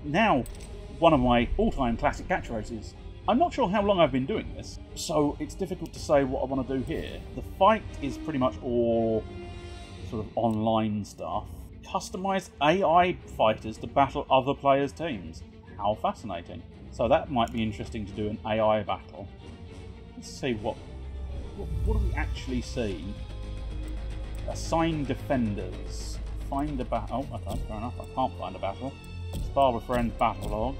now one of my all-time classic catchphrases. I'm not sure how long I've been doing this, so it's difficult to say what I want to do here. The fight is pretty much all sort of online stuff. Customize AI fighters to battle other players' teams. How fascinating. So that might be interesting to do, an AI battle. Let's see what do we actually see. Assign defenders. Find a battle. Oh, okay, fair enough. I can't find a battle. Spar with friends battle log.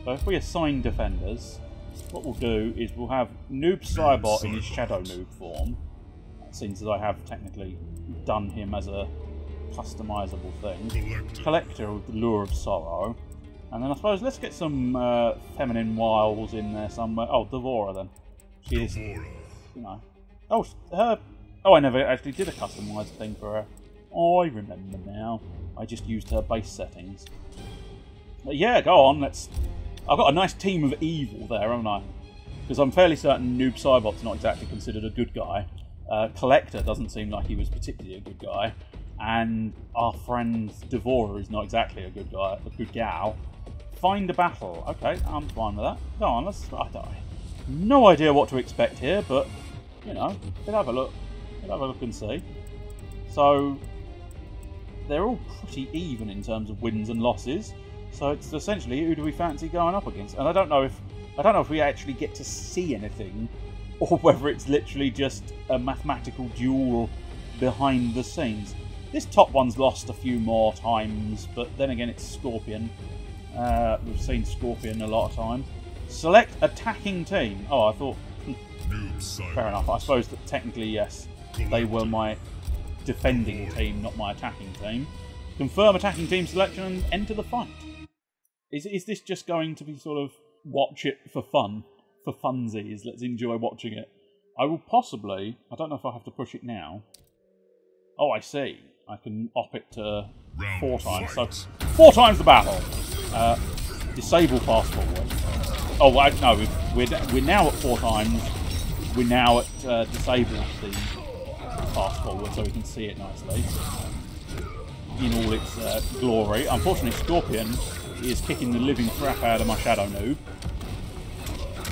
So if we assign defenders, what we'll do is we'll have Noob Cybot in his Shadow Noob form, since I have technically done him as a customizable thing. Collector with the Lure of Sorrow. And then I suppose let's get some feminine wiles in there somewhere. Oh, Devora then. She is, you know. Oh, her. Oh, I never actually did a customized thing for her. Oh, I remember now. I just used her base settings. But yeah, go on. Let's. I've got a nice team of evil there, haven't I? Because I'm fairly certain Noob Cybot's not exactly considered a good guy. Collector doesn't seem like he was particularly a good guy. And our friend Devora is not exactly a good guy, a good gal. Find a battle. Okay, I'm fine with that. Go on, let's. I have no idea what to expect here, but you know, we'll have a look. We'll have a look and see. So they're all pretty even in terms of wins and losses. So it's essentially, who do we fancy going up against? And I don't know if we actually get to see anything, or whether it's literally just a mathematical duel behind the scenes. This top one's lost a few more times, but then again, it's Scorpion. We've seen Scorpion a lot of times. Select attacking team. Oh, I thought. Fair enough. I suppose that technically, yes, they were my defending team, not my attacking team. Confirm attacking team selection and enter the fight. Is this just going to be sort of watch it for fun? For funsies? Let's enjoy watching it. I will possibly. I don't know if I have to push it now. Oh, I see. I can op it to 4 times. So 4 times the battle. Disable fast forward. Oh, no, we're now at 4 times. We're now at disable the fast forward, so we can see it nicely in all its glory. Unfortunately, Scorpion is kicking the living crap out of my Shadow Noob.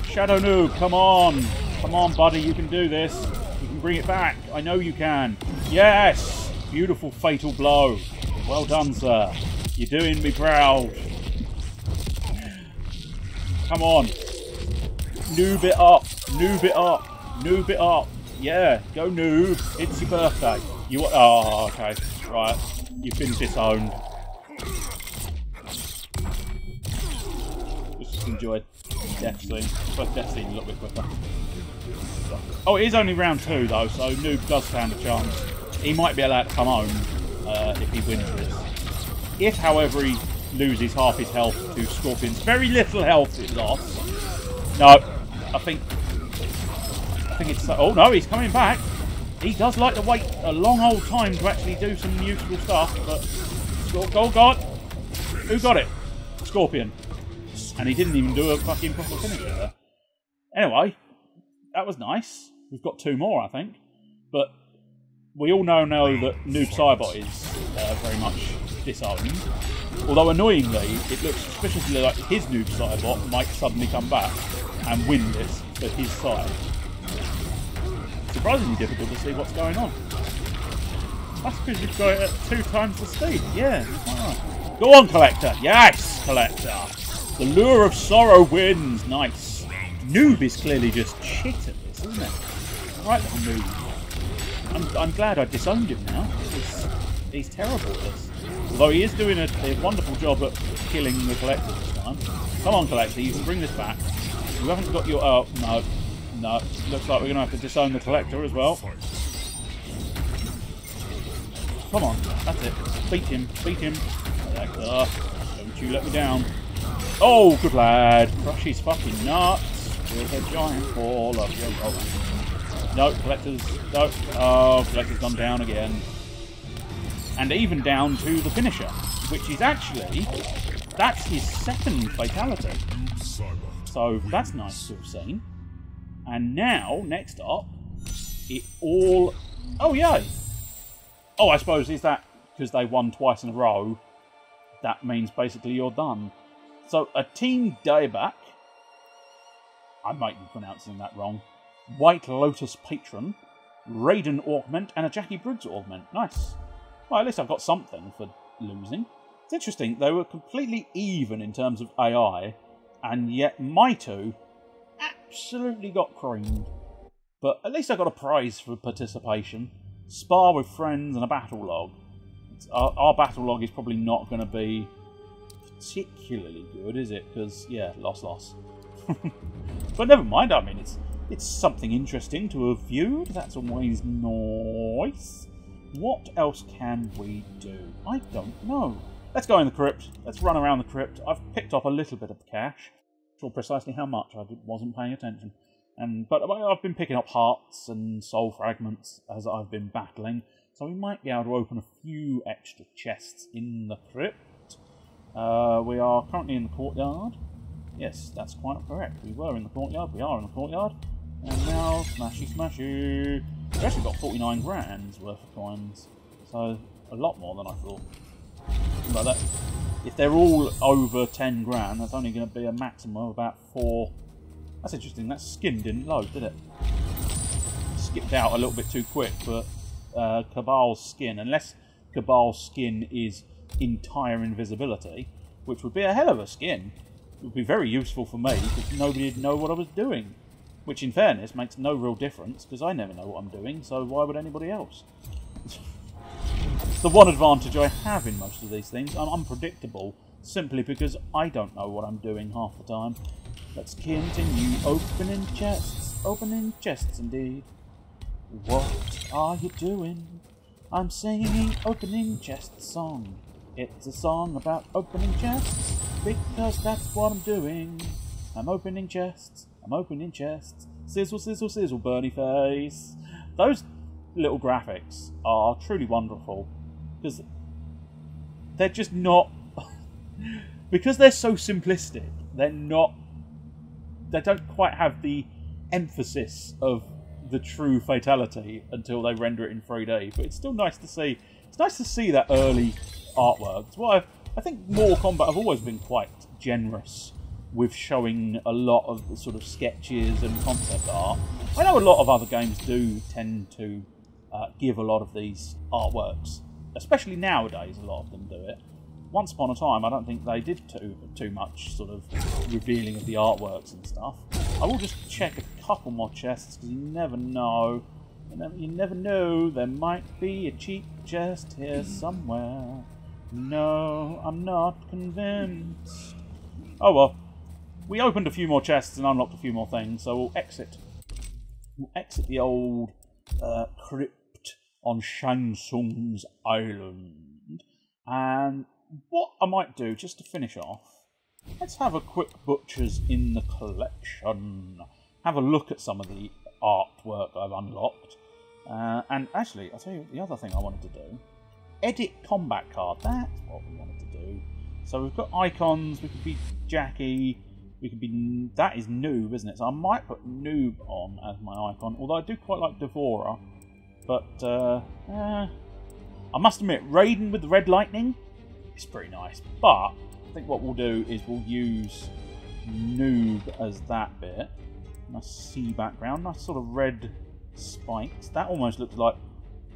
Shadow Noob, come on! Come on, buddy, you can do this. You can bring it back. I know you can. Yes! Beautiful fatal blow. Well done, sir. You're doing me proud. Come on. Noob it up. Noob it up. Noob it up. Yeah, go Noob. It's your birthday. You. Oh, okay. Right. You've been disowned. Just enjoy death scene. First death scene a little bit quicker. Oh, it is only round 2 though, so Noob does stand a chance. He might be allowed to come home if he wins this. If, however, he loses half his health to Scorpion's very little health it lost. No, I think it's. Oh no, he's coming back. He does like to wait a long old time to actually do some useful stuff, but oh god, who got it? Scorpion, and he didn't even do a fucking proper finish there. Anyway, that was nice. We've got 2 more, I think, but we all know that Noob Cybot is very much disowned. Although annoyingly, it looks suspiciously like his Noob Cybot might suddenly come back and win this for his side. Surprisingly difficult to see what's going on. That's because you've got it at 2 times the speed. Yeah. Oh. Go on, Collector. Yes, Collector. The Lure of Sorrow wins. Nice. Noob is clearly just shit at this, isn't it? Right, little Noob. I'm glad I disowned him now. He's terrible at this. Although he is doing a wonderful job at killing the Collector this time. Come on, Collector, you can bring this back. You haven't got your... Oh, no. No. Looks like we're going to have to disown the Collector as well. Come on. That's it. Beat him. Beat him. Collector. Don't you let me down. Oh, good lad. Crush his fucking nuts with a giant ball of your rolling. No, Collector's... No. Oh, Collector's gone down again. And even down to the finisher, which is actually, that's his 2nd fatality. So that's nice to have seen. And now, next up, it all... Oh, yay! Oh, I suppose, is that because they won twice in a row, that means basically you're done. So, a Team Dieback, I might be pronouncing that wrong, White Lotus Patron, Raiden Augment, and a Jackie Briggs Augment. Nice. Well, at least I've got something for losing. It's interesting, they were completely even in terms of AI, and yet my two absolutely got creamed. But at least I got a prize for participation. Spar with friends and a battle log. Our battle log is probably not going to be particularly good, is it? Because, yeah, loss. But never mind, I mean, it's something interesting to have viewed. That's always nice. What else can we do? I don't know. Let's go in the crypt. Let's run around the crypt. I've picked up a little bit of cash. Not sure precisely how much. I wasn't paying attention. But I've been picking up hearts and soul fragments as I've been battling. So we might be able to open a few extra chests in the crypt. We are currently in the courtyard. Yes, that's quite correct. We were in the courtyard. We are in the courtyard. And now, smashy. We've actually got 49 grand's worth of coins. So, a lot more than I thought. But that, if they're all over 10 grand, that's only going to be a maximum of about 4. That's interesting. That skin didn't load, did it? Skipped out a little bit too quick, but Cabal's skin, unless Cabal's skin is entire invisibility, which would be a hell of a skin, it would be very useful for me, because nobody'd know what I was doing. Which, in fairness, makes no real difference, because I never know what I'm doing, so why would anybody else? It's the one advantage I have in most of these things. I'm unpredictable, simply because I don't know what I'm doing half the time. Let's continue opening chests indeed. What are you doing? I'm singing opening chest song. It's a song about opening chests, because that's what I'm doing. I'm opening chests. I'm opening chests. Sizzle, sizzle, sizzle, Bernie face. Those little graphics are truly wonderful. Because they're just not... because they're so simplistic, they're not... They don't quite have the emphasis of the true fatality until they render it in 3D. But it's still nice to see. It's nice to see that early artwork. It's why I think Mortal Kombat have always been quite generous with showing a lot of the sort of sketches and concept art. I know a lot of other games do tend to give a lot of these artworks, especially nowadays. A lot of them do it. Once upon a time, I don't think they did too much sort of revealing of the artworks and stuff. I will just check a couple more chests, because you never know. You never know, there might be a cheap chest here somewhere. No, I'm not convinced. Oh well. We opened a few more chests and unlocked a few more things, so we'll exit. We'll exit the old crypt on Shang Tsung's island. And what I might do, just to finish off, let's have a quick butcher's in the collection. Have a look at some of the artwork I've unlocked. And actually, I'll tell you the other thing I wanted to do. Edit combat card. That's what we wanted to do. So we've got icons. We could be Jackie. We could be... That is Noob, isn't it? So I might put Noob on as my icon. Although I do quite like Devourer. But, I must admit, Raiden with the red lightning is pretty nice. But I think what we'll do is we'll use Noob as that bit. Nice sea background. Nice sort of red spikes. That almost looks like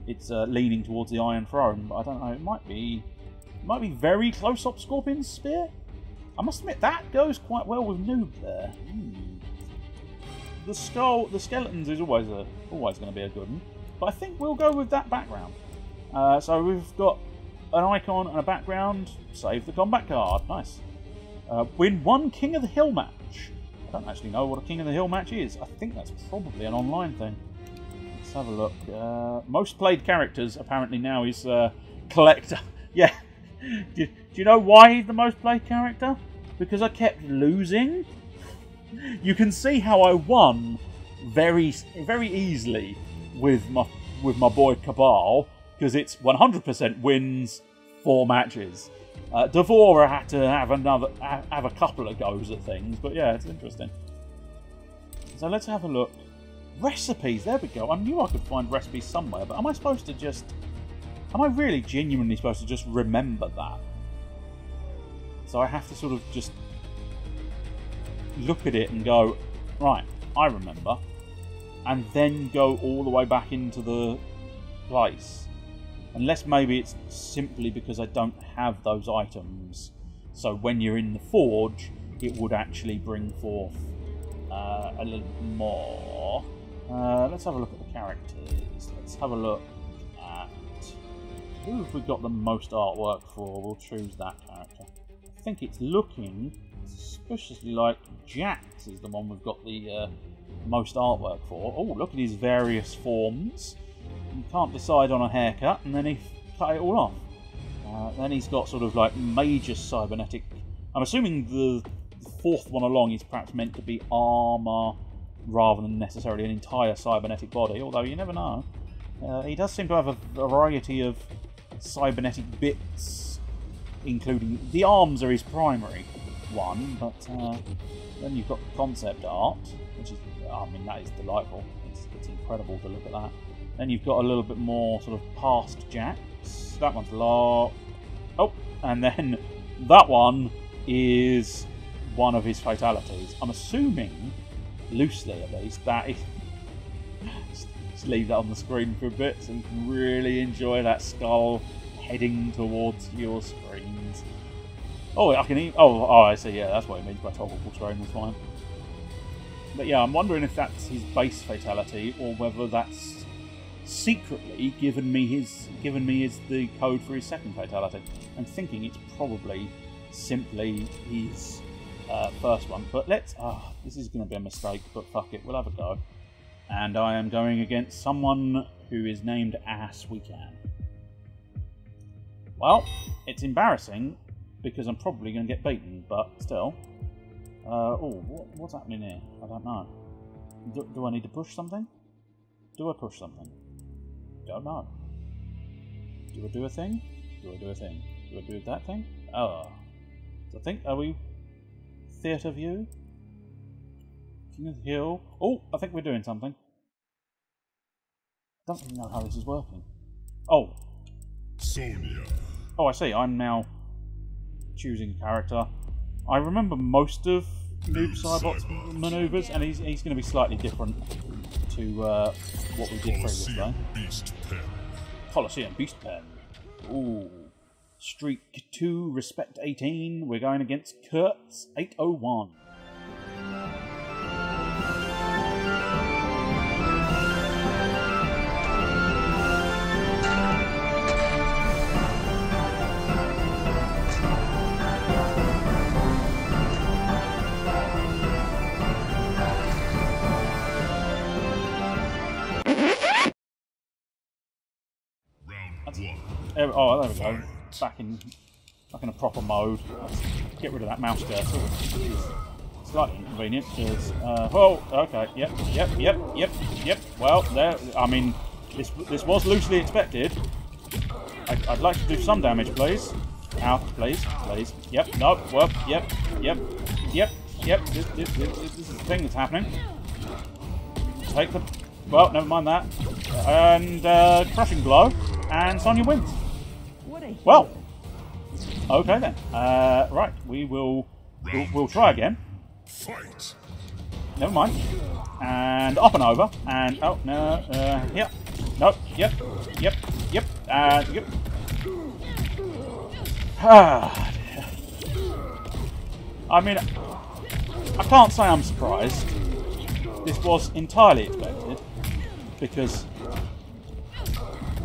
it's leaning towards the Iron Throne. But I don't know. It might be very close up Scorpion's Spear. I must admit, that goes quite well with Noob there. The skeletons is always going to be a good one. But I think we'll go with that background. So we've got an icon and a background. Save the combat card. Nice. Win one King of the Hill match. I don't actually know what a King of the Hill match is. I think that's probably an online thing. Let's have a look. Most played characters apparently now is Collector. Yeah. Do you know why he's the most played character? Because I kept losing. You can see how I won very easily with my boy Cabal, because it's 100% wins 4 matches. Devourer had to have a couple of goes at things, but yeah, it's interesting. So let's have a look. Recipes. There we go. I knew I could find recipes somewhere, but am I supposed to just? Am I really genuinely supposed to just remember that? So I have to sort of just look at it and go, right, I remember, and then go all the way back into the place. Unless maybe it's simply because I don't have those items. So when you're in the forge, it would actually bring forth a little more. Let's have a look at the characters. Let's have a look at who have we got the most artwork for. We'll choose that character. I think it's looking suspiciously like Jax is the one we've got the most artwork for. Oh, look at his various forms. You can't decide on a haircut, and then he cut it all off. Then he's got sort of like major cybernetic. I'm assuming the fourth one along is perhaps meant to be armour rather than necessarily an entire cybernetic body, although you never know. He does seem to have a variety of cybernetic bits, including the arms are his primary one, but then you've got concept art, which is, I mean, that is delightful. It's incredible to look at that. Then you've got a little bit more sort of past Jax. That one's low. Oh, and then that one is one of his fatalities. I'm assuming, loosely at least, that is... Just leave that on the screen for a bit so you can really enjoy that skull heading towards your screens. Oh, I can even... Oh, I see, yeah, that's what it means by toggleable terrain, that's fine. But yeah, I'm wondering if that's his base fatality or whether that's secretly given me the code for his second fatality. I'm thinking it's probably simply his first one. But let's... this is going to be a mistake, but fuck it, we'll have a go. And I am going against someone who is named Ass We Can. Well, it's embarrassing because I'm probably going to get beaten, but still. What's happening here? I don't know. Do I need to push something? Do I push something? Don't know. Do I do a thing? Do I do a thing? Do I do that thing? Oh. So I think, are we theatre view? King of the Hill. Oh, I think we're doing something. I don't even know how this is working. Oh. Sonia. Oh, I see. I'm now choosing a character. I remember most of Noob Cybot's manoeuvres, and he's going to be slightly different to what we did previously. Colosseum Beast Pen. Ooh. Streak 2, Respect 18. We're going against Kurtz 801. Oh, there we go. Back in a proper mode. Let's get rid of that mouse cursor. It's slightly inconvenient because. Oh, okay. Yep. Well, there. I mean, this was loosely expected. I'd like to do some damage, please. Ow, please. Yep. No. Well. Yep. This is the thing that's happening. Take the. Well, never mind that. And crushing blow, and Sonya wins. Well, okay then. Right, we'll try again. Fight. Never mind. And up and over. And oh no, yep, nope, yep. Yep. I mean, I can't say I'm surprised. This was entirely expected because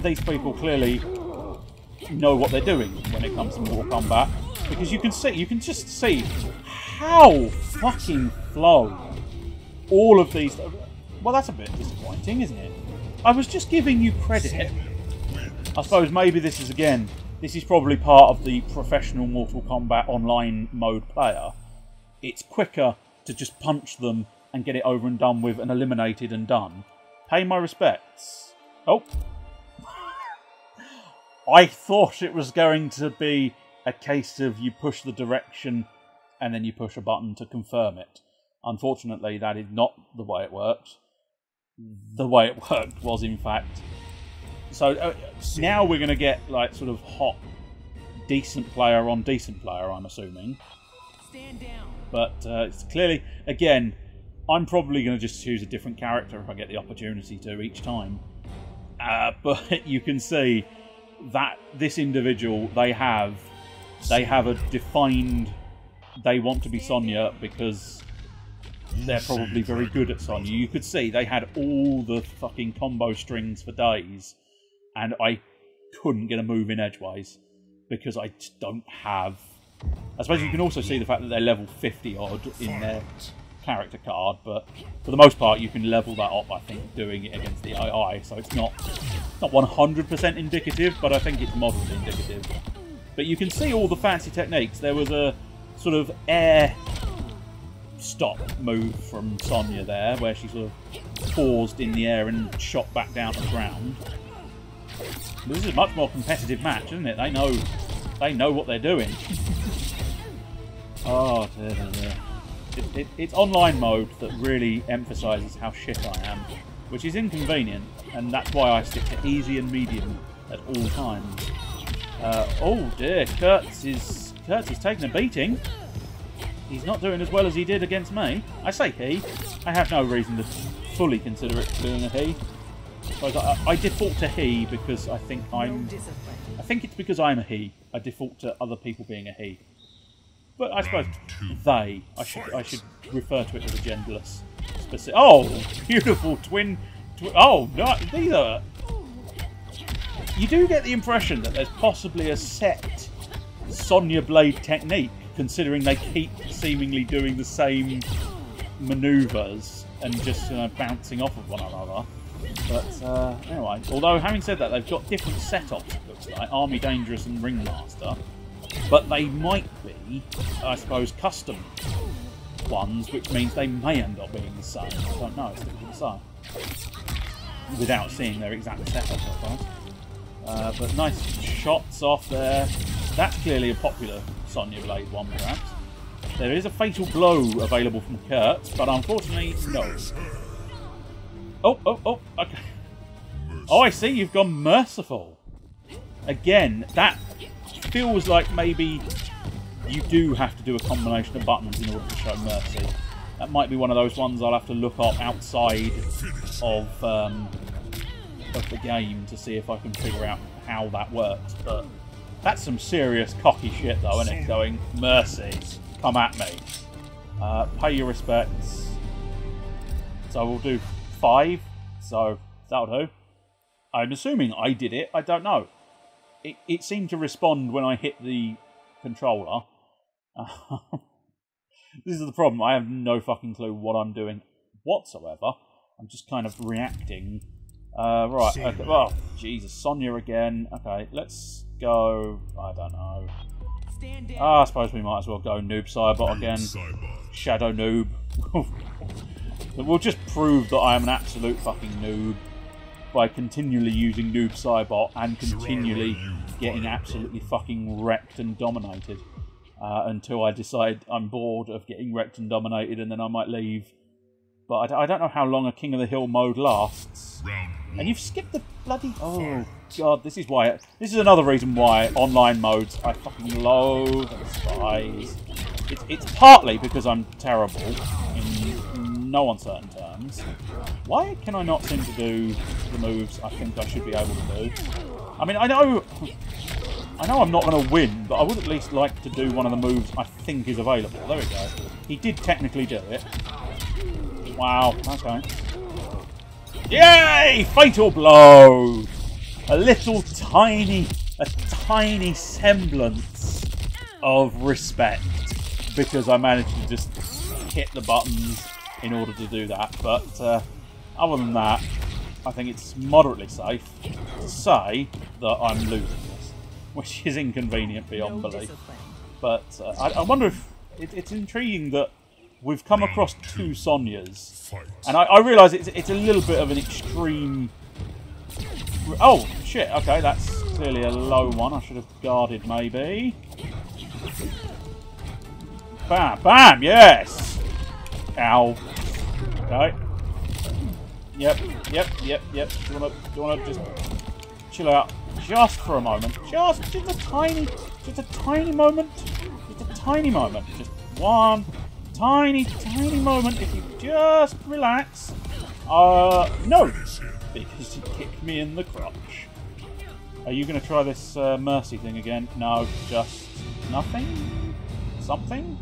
these people clearly know what they're doing when it comes to Mortal Kombat, because you can just see how fucking flow all of these. Well, that's a bit disappointing, isn't it? I was just giving you credit. I suppose maybe this is probably part of the professional Mortal Kombat online mode player. It's quicker to just punch them and get it over and done with and eliminated and done. Pay my respects. Oh. I thought it was going to be a case of you push the direction and then you push a button to confirm it. Unfortunately, that is not the way it worked. The way it worked was, in fact... So now we're going to get, like, sort of hot, decent player on decent player, I'm assuming. But it's clearly, again, I'm probably going to just choose a different character if I get the opportunity to each time. But you can see that this individual, they have a defined, they want to be Sonya because they're probably very good at Sonya. You could see they had all the fucking combo strings for days, and I couldn't get a move in edgeways because I just don't have. I suppose you can also see the fact that they're level 50 odd in their character card, but for the most part you can level that up, I think, doing it against the AI, so it's not 100% indicative, but I think it's moderately indicative. But you can see all the fancy techniques. There was a sort of air stop move from Sonya there, where she sort of paused in the air and shot back down to the ground. This is a much more competitive match, isn't it? They know what they're doing. Oh dear, dear. It's online mode that really emphasises how shit I am, which is inconvenient, and that's why I stick to easy and medium at all times. Oh dear, Kurtz is taking a beating. He's not doing as well as he did against me. I say he. I have no reason to fully consider it being a he. I default to he because I think it's because I'm a he. I default to other people being a he. But I suppose they. I should refer to it as a genderless. Oh, beautiful twin. Oh no, these are. You do get the impression that there's possibly a set Sonya Blade technique, considering they keep seemingly doing the same manoeuvres and just bouncing off of one another. But anyway, although having said that, they've got different setups, it looks like, Army Dangerous and Ringmaster, but they might be, I suppose, custom ones, which means they may end up being the same. I don't know, it's difficult to say. Without seeing their exact setup, I suppose. But nice shots off there. That's clearly a popular Sonya Blade one, perhaps. There is a fatal blow available from Kurtz, but unfortunately, no. Oh, okay. Oh, I see, you've gone merciful. Again, that feels like maybe you do have to do a combination of buttons in order to show mercy. That might be one of those ones I'll have to look up outside of the game to see if I can figure out how that works. But that's some serious cocky shit, though, isn't it? Going, mercy, come at me. Pay your respects. So we'll do 5. So that'll do. I'm assuming I did it. I don't know. It seemed to respond when I hit the controller. This is the problem. I have no fucking clue what I'm doing whatsoever. I'm just kind of reacting. Right. Okay. Oh, Jesus. Sonya again. Okay, let's go. I don't know. I suppose we might as well go Noob Cybot again. Shadow Noob. We'll just prove that I am an absolute fucking noob by continually using Noob Cybot and continually getting absolutely fucking wrecked and dominated until I decide I'm bored of getting wrecked and dominated, and then I might leave. But I don't know how long a King of the Hill mode lasts. And you've skipped the bloody... Oh, God, this is why... This is another reason why online modes I fucking loathe and despise. It's partly because I'm terrible in no uncertain terms. Why can I not seem to do the moves I think I should be able to do? I mean, I know I'm not going to win, but I would at least like to do one of the moves I think is available. There we go. He did technically do it. Wow, okay. Yay! Fatal blow! A tiny semblance of respect, because I managed to just hit the buttons in order to do that. But other than that, I think it's moderately safe to say that I'm losing this, which is inconvenient beyond belief. But I wonder if it's intriguing that we've come across 2 Sonyas, and I realise it's a little bit of an extreme... Oh, shit, okay, that's clearly a low one. I should have guarded, maybe. Bam, bam, yes! Ow. Okay. Yep. Do you wanna just chill out just for a moment? Just a tiny moment. Just one tiny moment. If you just relax. No, because you kicked me in the crotch. Are you going to try this mercy thing again? No, just nothing? Something?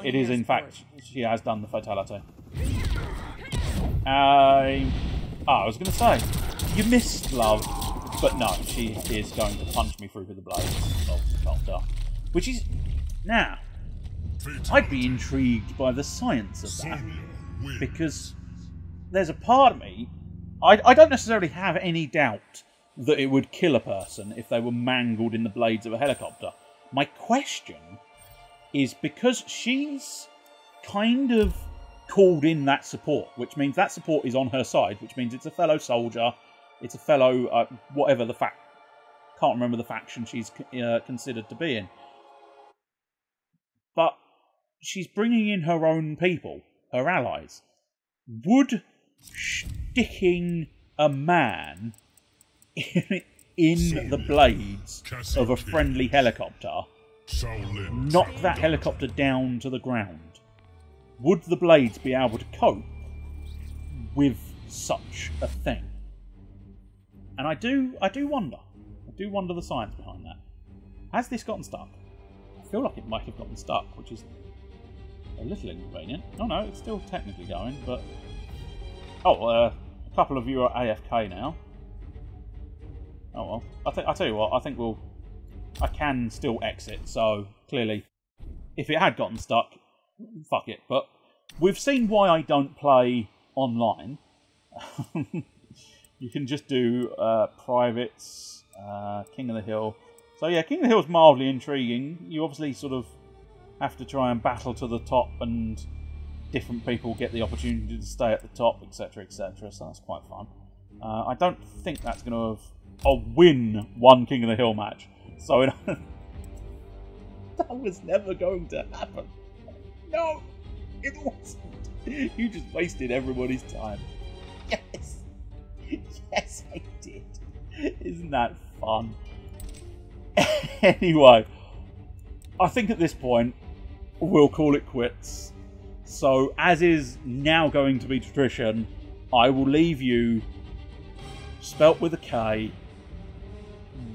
It is in fact, she has done the fatality. I was going to say, you missed, love. But no, she is going to punch me through with the blades of the copter. Which is... Now, I'd be intrigued by the science of that. Because there's a part of me... I don't necessarily have any doubt that it would kill a person if they were mangled in the blades of a helicopter. My question is because she's kind of called in that support, which means that support is on her side, which means it's a fellow soldier, it's a fellow, whatever the can't remember the faction she's considered to be in. But she's bringing in her own people, her allies. Would sticking a man in the blades of a friendly helicopter knock that helicopter down to the ground? Would the blades be able to cope with such a thing? And I do wonder. I do wonder the science behind that. Has this gotten stuck? I feel like it might have gotten stuck, which is a little inconvenient. Oh no, it's still technically going, but... Oh, a couple of you are AFK now. Oh well. I tell you what, I think I can still exit, so clearly, if it had gotten stuck, fuck it. But we've seen why I don't play online. You can just do privates, King of the Hill. So yeah, King of the Hill is mildly intriguing. You obviously sort of have to try and battle to the top, and different people get the opportunity to stay at the top, etc, etc. So that's quite fun. I don't think that's going to have... I'll win one King of the Hill match. So that was never going to happen. No, it wasn't. You just wasted everybody's time. Yes. Yes, I did. Isn't that fun? Anyway, I think at this point, we'll call it quits. So, as is now going to be tradition, I will leave you, spelt with a K,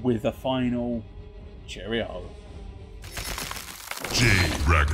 with a final cheerio. J-Rack.